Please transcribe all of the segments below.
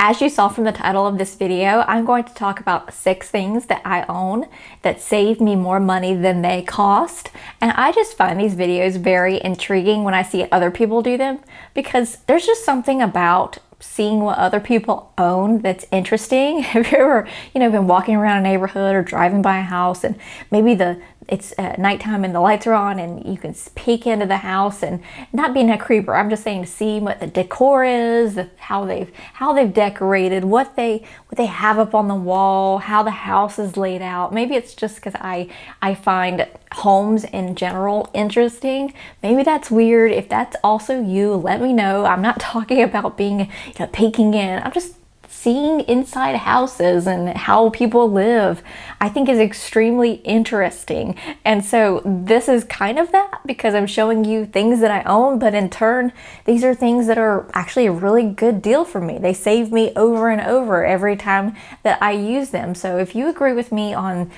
As you saw from the title of this video, I'm going to talk about 6 things that I own that save me more money than they cost. And I just find these videos very intriguing when I see other people do them, because there's just something about seeing what other people own that's interesting. Have you ever, been walking around a neighborhood or driving by a house, and maybe it's nighttime and the lights are on and you can peek into the house, and not being a creeper, I'm just saying to see what the decor is, how they've decorated, what they have up on the wall, how the house is laid out. Maybe it's just because I find homes in general interesting. Maybe that's weird. If that's also you, let me know. I'm not talking about being peeking in. I'm just seeing inside houses and how people live, I think, is extremely interesting. And so this is kind of that, because I'm showing you things that I own, but in turn, these are things that are actually a really good deal for me. They save me over and over every time that I use them. So if you agree with me on,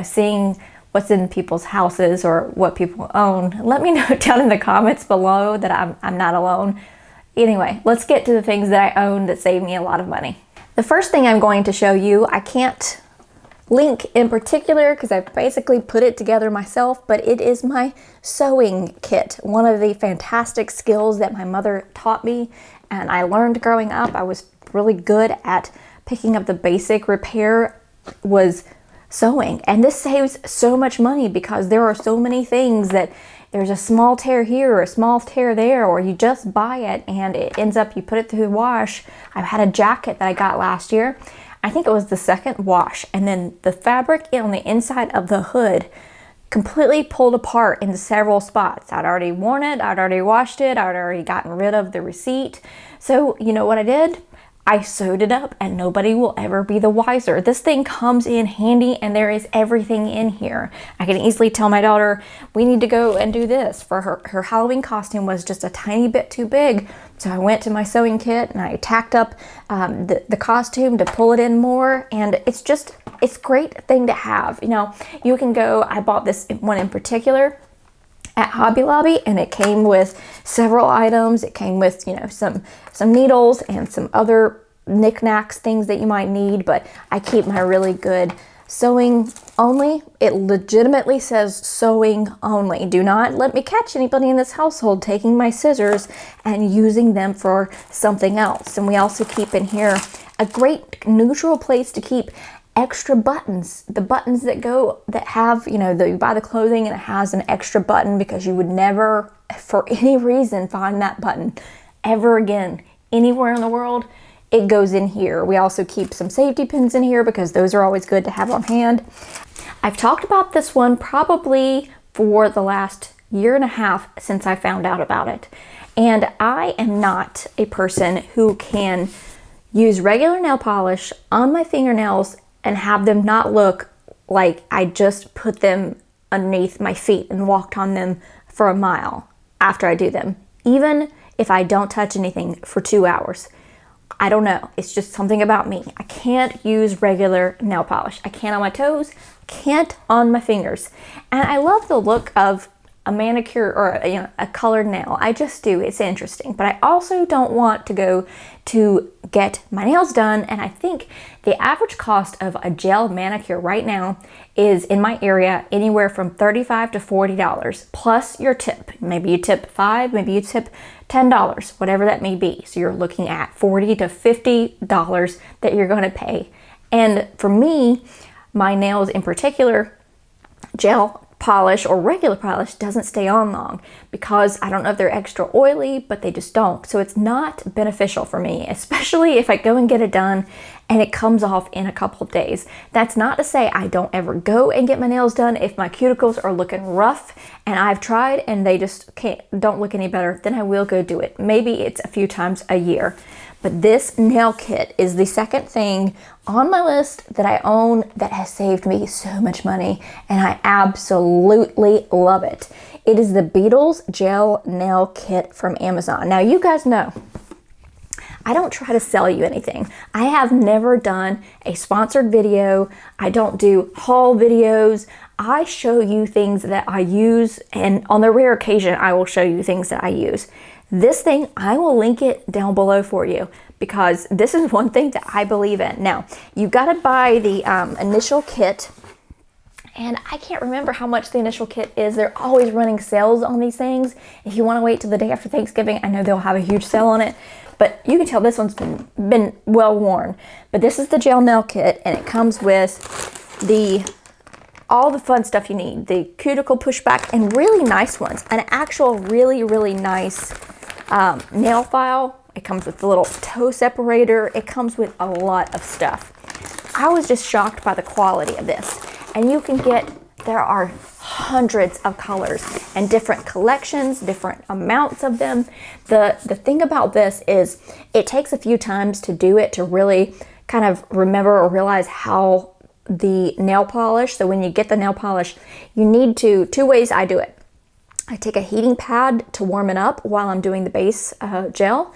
seeing what's in people's houses or what people own, let me know down in the comments below that I'm not alone. Anyway, let's get to the things that I own that save me a lot of money. The first thing I'm going to show you, I can't link in particular because I basically put it together myself, but it is my sewing kit. One of the fantastic skills that my mother taught me and I learned growing up. I was really good at picking up the basic repair was sewing. And this saves so much money because there are so many things that there's a small tear here or a small tear there, or you just buy it and it ends up, you put it through the wash. I've had a jacket that I got last year. I think it was the second wash, and then the fabric on the inside of the hood completely pulled apart into several spots. I'd already worn it, I'd already washed it, I'd already gotten rid of the receipt. So you know what I did? I sewed it up and nobody will ever be the wiser. This thing comes in handy and there is everything in here. I can easily tell my daughter, we need to go and do this. For her Halloween costume was just a tiny bit too big. So I went to my sewing kit and I tacked up the costume to pull it in more. And it's a great thing to have. You can go, I bought this one in particular at Hobby Lobby, and it came with several items. It came with, some needles and some other knickknacks, things that you might need, but I keep my really good sewing only. It legitimately says sewing only. Do not let me catch anybody in this household taking my scissors and using them for something else. And we also keep in here a great neutral place to keep extra buttons, the buttons that have, you buy the clothing and it has an extra button, because you would never for any reason find that button ever again anywhere in the world. It goes in here. We also keep some safety pins in here because those are always good to have on hand. I've talked about this one probably for the last year and a half since I found out about it. And I am not a person who can use regular nail polish on my fingernails and have them not look like I just put them underneath my feet and walked on them for a mile after I do them, even if I don't touch anything for 2 hours. I don't know. It's just something about me. I can't use regular nail polish. I can't on my toes, can't on my fingers. And I love the look of a manicure or a colored nail. I just do. It's interesting. But I also don't want to go to get my nails done. And I think the average cost of a gel manicure right now is, in my area, anywhere from $35 to $40 plus your tip. Maybe you tip $5, maybe you tip $10, whatever that may be. So you're looking at $40 to $50 that you're going to pay. And for me, my nails in particular, gel polish or regular polish doesn't stay on long, because I don't know if they're extra oily, but they just don't. So it's not beneficial for me, especially if I go and get it done and it comes off in a couple of days. That's not to say I don't ever go and get my nails done. If my cuticles are looking rough and I've tried and they just don't look any better, then I will go do it. Maybe it's a few times a year. But this nail kit is the second thing on my list that I own that has saved me so much money, and I absolutely love it. It is the Beetles Gel Nail Kit from Amazon. Now, you guys know, I don't try to sell you anything. I have never done a sponsored video. I don't do haul videos. I show you things that I use, and on the rare occasion, I will show you things that I use. This thing, I will link it down below for you. because this is one thing that I believe in. Now, you've got to buy the initial kit, and I can't remember how much the initial kit is. They're always running sales on these things. If you want to wait till the day after Thanksgiving, I know they'll have a huge sale on it, but you can tell this one's been well worn. But this is the gel nail kit, and it comes with all the fun stuff you need, the cuticle pushback, and really nice ones, an actual really nice nail file. It comes with the little toe separator. It comes with a lot of stuff. I was just shocked by the quality of this. And you can get, there are hundreds of colors and different collections, different amounts of them. The thing about this is it takes a few times to do it to really kind of remember or realize how the nail polish. So when you get the nail polish, you need two ways I do it. I take a heating pad to warm it up while I'm doing the base gel.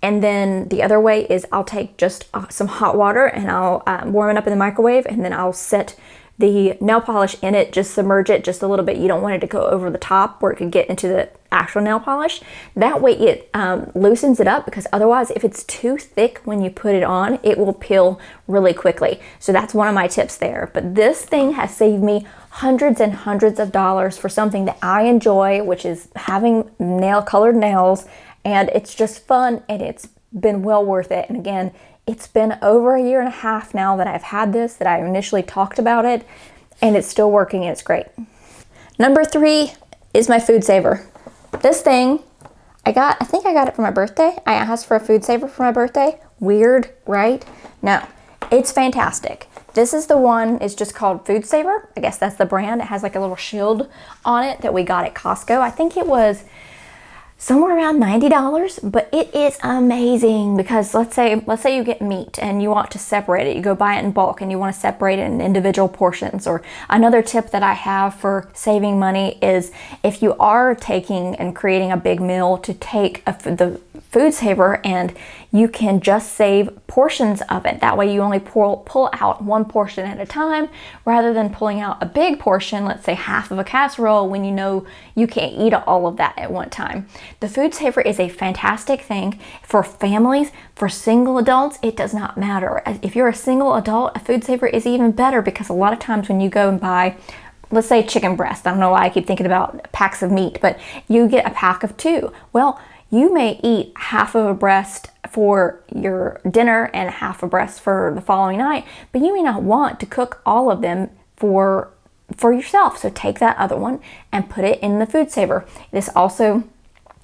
And then the other way is I'll take just some hot water and I'll warm it up in the microwave, and then I'll set the nail polish in it, just submerge it just a little bit. You don't want it to go over the top where it could get into the actual nail polish. That way it loosens it up, because otherwise if it's too thick when you put it on, it will peel really quickly. So that's one of my tips there. But this thing has saved me hundreds and hundreds of dollars for something that I enjoy, which is having colored nails, and it's just fun, and it's been well worth it. And again, it's been over a year and a half now that I've had this, that I initially talked about it, and it's still working, and it's great. Number 3 is my food saver. This thing, I think I got it for my birthday. I asked for a food saver for my birthday. Weird, right? No, it's fantastic. This is the one, it's just called Food Saver. I guess that's the brand. It has like a little shield on it that we got at Costco. I think it was somewhere around $90, but it is amazing, because let's say you get meat and you want to separate it. You go buy it in bulk and you want to separate it in individual portions. Or another tip that I have for saving money is, if you are taking and creating a big meal, to take the food saver, and you can just save portions of it. That way you only pull out one portion at a time, rather than pulling out a big portion, let's say half of a casserole, when you know you can't eat all of that at one time. The food saver is a fantastic thing for families, for single adults. It does not matter. If you're a single adult, a food saver is even better, because a lot of times when you go and buy, let's say chicken breast, I don't know why I keep thinking about packs of meat, but you get a pack of 2. Well, you may eat half of a breast for your dinner and half a breast for the following night, but you may not want to cook all of them for yourself. So take that other one and put it in the food saver. This also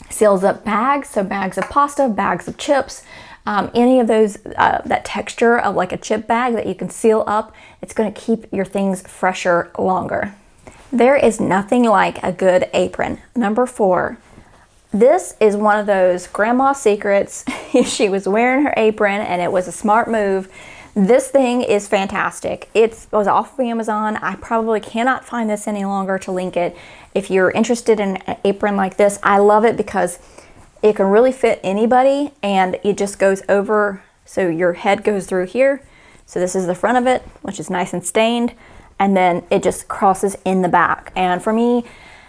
seals up bags, so bags of pasta, bags of chips, any of those, that texture of like a chip bag that you can seal up. It's going to keep your things fresher longer. There is nothing like a good apron. Number 4. This is one of those grandma secrets. She was wearing her apron and it was a smart move. This thing is fantastic. It was off of Amazon. I probably cannot find this any longer to link it. If you're interested in an apron like this, I love it because it can really fit anybody, and it just goes over, so your head goes through here. So this is the front of it, which is nice and stained, and then it just crosses in the back. And for me,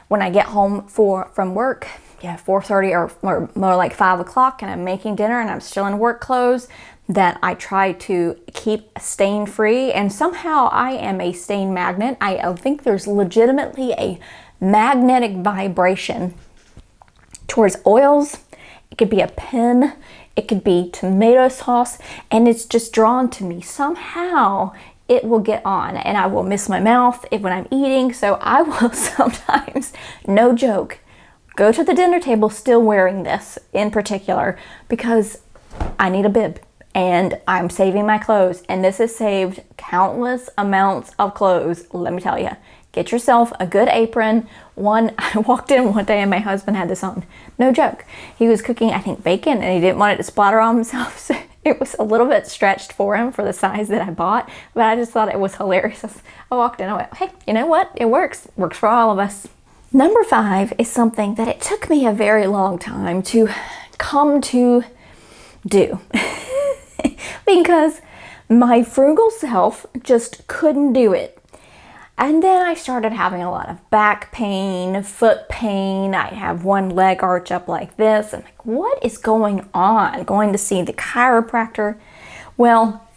when I get home from work, 4:30 or more like 5 o'clock, and I'm making dinner and I'm still in work clothes, that I try to keep stain free. And somehow I am a stain magnet. I think there's legitimately a magnetic vibration towards oils. It could be a pen, it could be tomato sauce, and it's just drawn to me. Somehow it will get on, and I will miss my mouth when I'm eating. So I will sometimes, no joke, go to the dinner table still wearing this in particular, because I need a bib and I'm saving my clothes, and this has saved countless amounts of clothes. Let me tell you, get yourself a good apron. I walked in one day and my husband had this on. No joke. He was cooking, I think, bacon, and he didn't want it to splatter on himself. So it was a little bit stretched for him for the size that I bought, but I just thought it was hilarious. I walked in, I went, hey, you know what? It works. It works for all of us. Number 5 is something that it took me a very long time to come to do because my frugal self just couldn't do it. And then I started having a lot of back pain, foot pain. I have one leg arch up like this. I'm like, what is going on? Going to see the chiropractor. Well,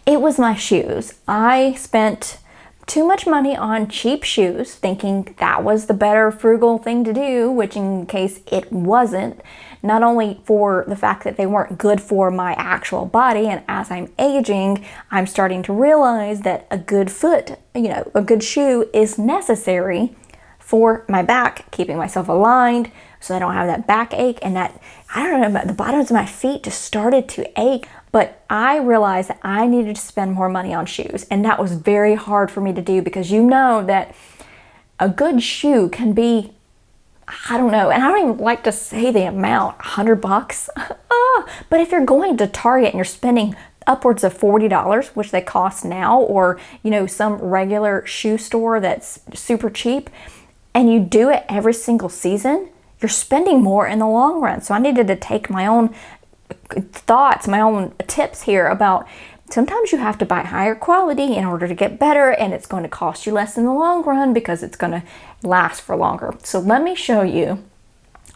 it was my shoes. I spent too much money on cheap shoes, thinking that was the better frugal thing to do, which in case it wasn't, not only for the fact that they weren't good for my actual body, and as I'm aging, I'm starting to realize that a good foot, a good shoe is necessary for my back, keeping myself aligned so I don't have that backache, and that, I don't know, the bottoms of my feet just started to ache. But I realized that I needed to spend more money on shoes, and that was very hard for me to do, because you know that a good shoe can be, I don't know, and I don't even like to say the amount, $100. But if you're going to Target and you're spending upwards of $40, which they cost now, or some regular shoe store that's super cheap, and you do it every single season, you're spending more in the long run. So I needed to take my own thoughts, my own tips here about sometimes you have to buy higher quality in order to get better, and it's going to cost you less in the long run because it's going to last for longer. So let me show you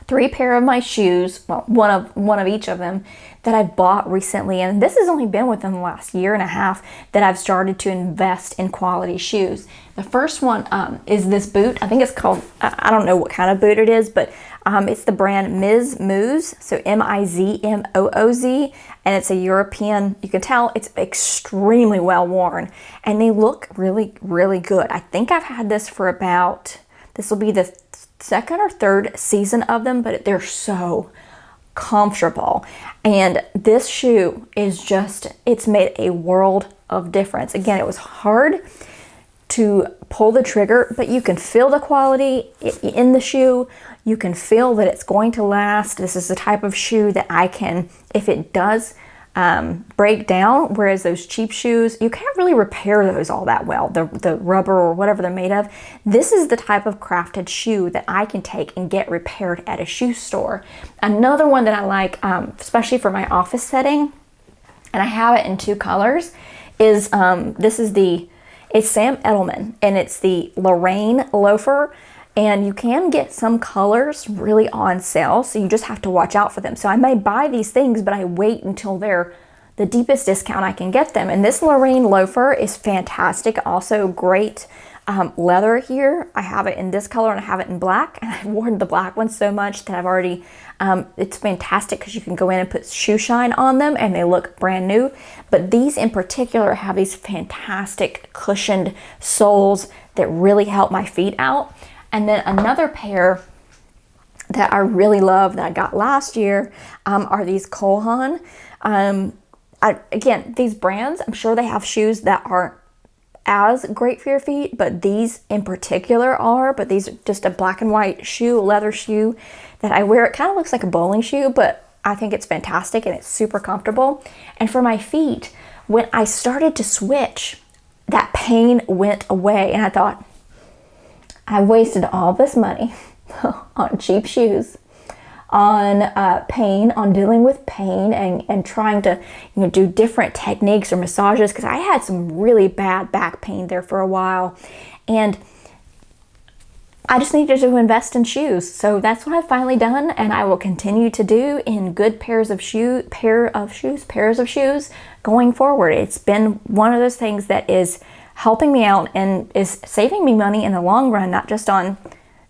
3 pair of my shoes, well, one of each of them, that I've bought recently, and this has only been within the last year and a half that I've started to invest in quality shoes. The first one is this boot. I think it's called, I don't know what kind of boot it is, but it's the brand Ms. Mooz, so Mizmooz, and it's a European. You can tell it's extremely well worn, and they look really, really good. I think I've had this for about, this will be the second or third season of them, but they're so comfortable. And this shoe is just, it's made a world of difference. Again, it was hard to pull the trigger, but you can feel the quality in the shoe. You can feel that it's going to last. This is the type of shoe that I can, if it does break down, whereas those cheap shoes, you can't really repair those all that well, the rubber or whatever they're made of. This is the type of crafted shoe that I can take and get repaired at a shoe store. Another one that I like, especially for my office setting, and I have it in 2 colors, is it's Sam Edelman, and it's the Lorraine loafer. And you can get some colors really on sale, so you just have to watch out for them. So I may buy these things, but I wait until they're the deepest discount I can get them. And this Lorraine loafer is fantastic. Also great leather here. I have it in this color and I have it in black. And I've worn the black one so much that I've already, it's fantastic because you can go in and put shoe shine on them and they look brand new. But these in particular have these fantastic cushioned soles that really help my feet out. And then another pair that I really love that I got last year are these Cole Haan. Again, these brands, I'm sure they have shoes that aren't as great for your feet, but these in particular are. But these are just a black and white shoe, leather shoe that I wear. It kind of looks like a bowling shoe, but I think it's fantastic and it's super comfortable. And for my feet, when I started to switch, that pain went away, and I thought, I wasted all this money on cheap shoes, on pain, on dealing with pain, and trying to do different techniques or massages, because I had some really bad back pain there for a while, and I just needed to invest in shoes. So that's what I've finally done, and I will continue to do in good pairs of shoes going forward. It's been one of those things that is helping me out and is saving me money in the long run, not just on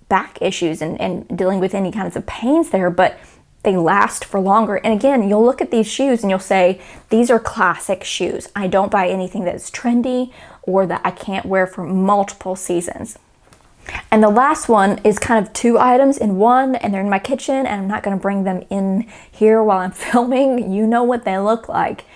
back issues and dealing with any kinds of pains there, but they last for longer. And again, you'll look at these shoes and you'll say, these are classic shoes. I don't buy anything that's trendy or that I can't wear for multiple seasons. And the last one is kind of 2 items in one, and they're in my kitchen, and I'm not going to bring them in here while I'm filming. You know what they look like.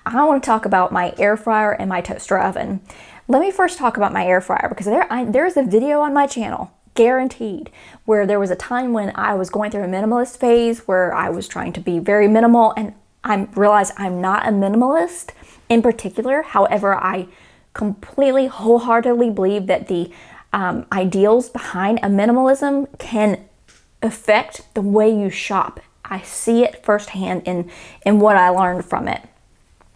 I want to talk about my air fryer and my toaster oven. Let me first talk about my air fryer, because there's a video on my channel, guaranteed, where there was a time when I was going through a minimalist phase where I was trying to be very minimal, and I realized I'm not a minimalist in particular. However, I completely, wholeheartedly believe that the ideals behind a minimalism can affect the way you shop. I see it firsthand in what I learned from it.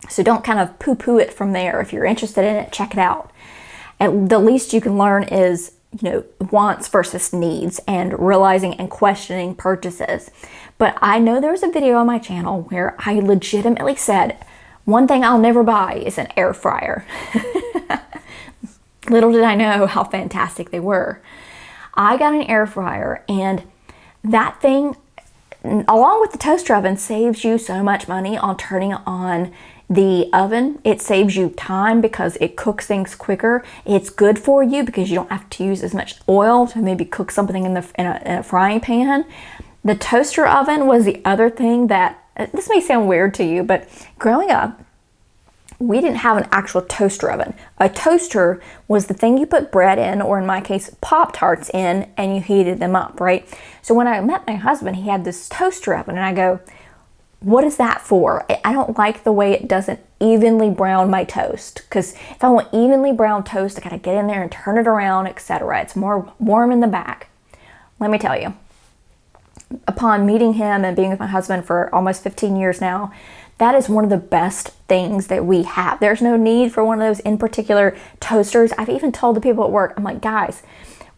So don't kind of poo-poo it from there. If you're interested in it, check it out. at the least you can learn is, wants versus needs, and realizing and questioning purchases. But I know there's a video on my channel where I legitimately said, one thing I'll never buy is an air fryer. Little did I know how fantastic they were. I got an air fryer, and that thing, along with the toaster oven, saves you so much money on turning on the oven. It saves you time because it cooks things quicker. It's good for you because you don't have to use as much oil to maybe cook something in a frying pan. The toaster oven was the other thing that, this may sound weird to you, but growing up, we didn't have an actual toaster oven. A toaster was the thing you put bread in, or in my case, Pop-Tarts in, and you heated them up, right? So when I met my husband, he had this toaster oven, and I go, what is that for? I don't like the way it doesn't evenly brown my toast, because if I want evenly brown toast, I gotta get in there and turn it around, etc. It's more warm in the back. Let me tell you, upon meeting him and being with my husband for almost 15 years now, that is one of the best things that we have. There's no need for one of those in particular toasters. I've even told the people at work, I'm like, guys,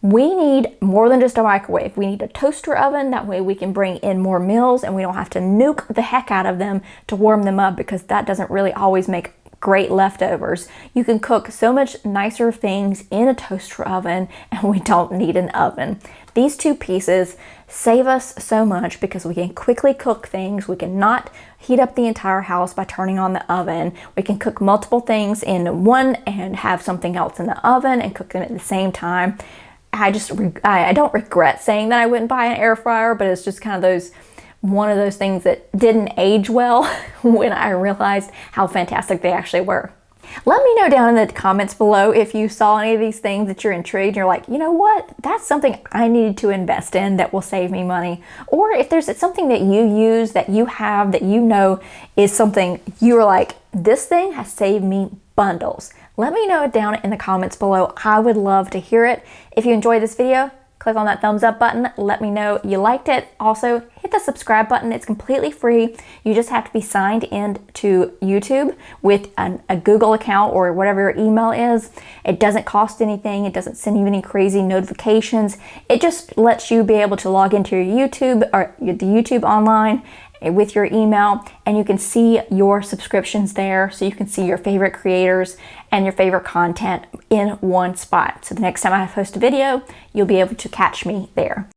we need more than just a microwave. We need a toaster oven. That way we can bring in more meals and we don't have to nuke the heck out of them to warm them up, because that doesn't really always make great leftovers. You can cook so much nicer things in a toaster oven, and we don't need an oven. These two pieces save us so much because we can quickly cook things. We can not heat up the entire house by turning on the oven. We can cook multiple things in one and have something else in the oven and cook them at the same time. I don't regret saying that I wouldn't buy an air fryer, but it's just kind of one of those things that didn't age well when I realized how fantastic they actually were. Let me know down in the comments below if you saw any of these things that you're intrigued and you're like, you know what, that's something I need to invest in that will save me money. Or if there's something that you use, that you have, that you know is something you're like, this thing has saved me bundles. Let me know it down in the comments below. I would love to hear it. If you enjoyed this video, click on that thumbs up button. Let me know you liked it. Also, hit the subscribe button. It's completely free. You just have to be signed in to YouTube with a Google account or whatever your email is. It doesn't cost anything. It doesn't send you any crazy notifications. It just lets you be able to log into your YouTube or the YouTube online with your email, and you can see your subscriptions there, so you can see your favorite creators and your favorite content in one spot. So the next time I post a video, you'll be able to catch me there.